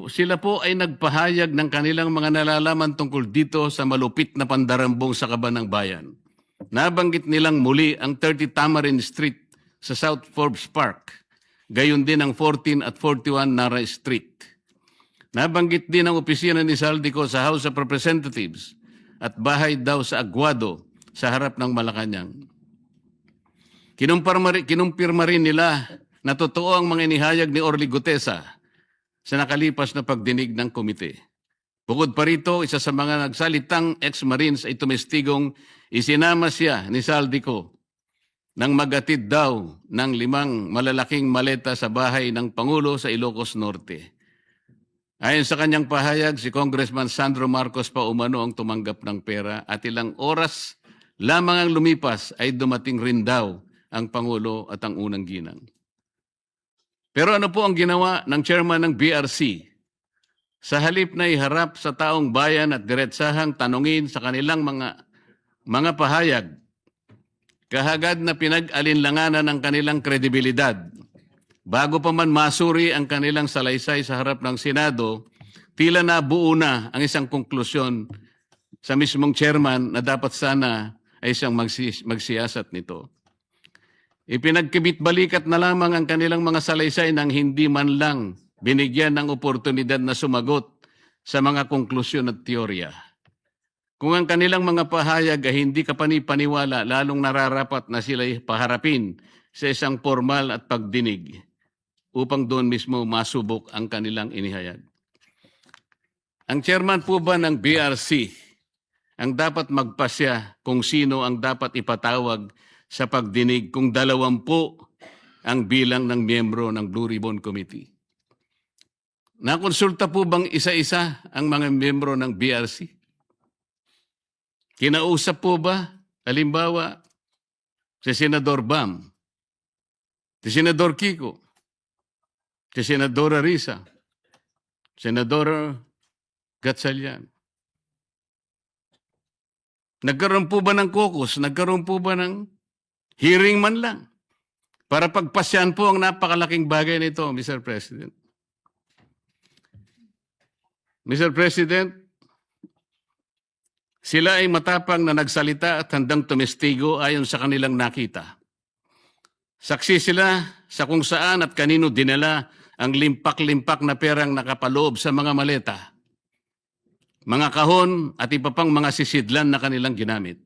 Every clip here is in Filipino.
sila po ay nagpahayag ng kanilang mga nalalaman tungkol dito sa malupit na pandarambong sa Kaban ng Bayan. Nabanggit nilang muli ang 30 Tamarin Street sa South Forbes Park, gayon din ang 14 at 41 Nara Street. Nabanggit din ang opisina ni Saldico sa House of Representatives at bahay daw sa Aguado sa harap ng Malacanang. Kinumpirma rin nila na totoo ang mga inihayag ni Orly Gutesa sa nakalipas na pagdinig ng komite. Bukod pa rito, isa sa mga nagsalitang ex-Marines ay tumestigong isinama siya ni Saldico nang magatid daw ng 5 malalaking maleta sa bahay ng Pangulo sa Ilocos Norte. Ayon sa kanyang pahayag, si Congressman Sandro Marcos pa umano ang tumanggap ng pera at ilang oras lamang ang lumipas ay dumating rin daw ang Pangulo at ang unang ginang. Pero ano po ang ginawa ng chairman ng BRC? Sa halip na iharap sa taong bayan at diretsahang tanungin sa kanilang mga pahayag, kahagad na pinag-alinlanganan ang kanilang kredibilidad. Bago pa man masuri ang kanilang salaysay sa harap ng Senado, tila nabuo na ang isang konklusyon sa mismong chairman na dapat sana ay siyang magsiyasat nito. Ipinagkibit-balikat na lamang ang kanilang mga salaysay nang hindi man lang binigyan ng oportunidad na sumagot sa mga konklusyon at teorya. Kung ang kanilang mga pahayag ay hindi kapani-paniwala, lalong nararapat na sila'y paharapin sa isang formal at pagdinig upang doon mismo masubok ang kanilang inihayag. Ang chairman po ba ng BRC ang dapat magpasya kung sino ang dapat ipatawag sa pagdinig kung 20 ang bilang ng miyembro ng Blue Ribbon Committee? Nakonsulta po bang isa-isa ang mga miyembro ng BRC? Kinausap po ba, halimbawa, si Senador Bam, si Senador Kiko, si Senadora Risa, Senador Gatchalian? Nagkaroon po ba ng caucus? Nagkaroon po ba ng hearing man lang para pagpasyan po ang napakalaking bagay nito, Mr. President? Mr. President, sila ay matapang na nagsalita at handang tumestigo ayon sa kanilang nakita. Saksi sila sa kung saan at kanino dinala ang limpak-limpak na perang nakapaloob sa mga maleta, mga kahon at iba pang mga sisidlan na kanilang ginamit.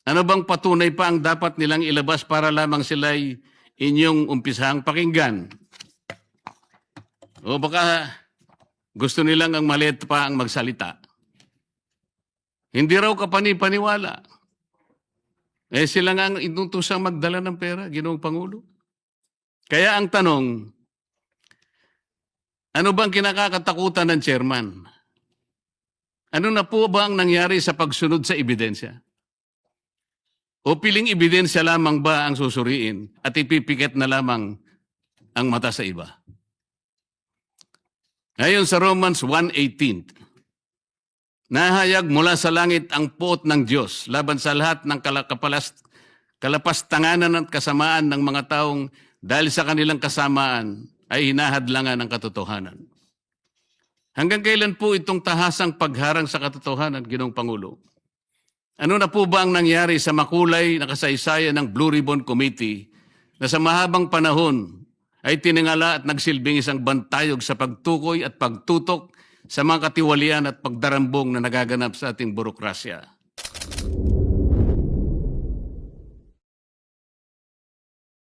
Ano bang patunay pa ang dapat nilang ilabas para lamang sila'y inyong umpisahang pakinggan? O baka gusto nilang ang maleta pa ang magsalita? Hindi raw kapani-paniwala. Sila nga ang inutusang magdala ng pera, Ginoong Pangulo. Kaya ang tanong, ano bang kinakatakutan ng chairman? Ano na po ba ang nangyari sa pagsunod sa ebidensya? O piling ebidensya lamang ba ang susuriin at ipipikit na lamang ang mata sa iba? Ngayon sa Romans 1:18, nahayag mula sa langit ang puot ng Diyos laban sa lahat ng kalapastanganan at kasamaan ng mga taong dahil sa kanilang kasamaan ay hinahadlangan ng katotohanan. Hanggang kailan po itong tahasang pagharang sa katotohanan, Ginoong Pangulo? Ano na po ba ang nangyari sa makulay na kasaysayan ng Blue Ribbon Committee na sa mahabang panahon ay tiningala at nagsilbing isang bantayog sa pagtukoy at pagtutok sa mga katiwalian at pagdarambong na nagaganap sa ating burokrasya?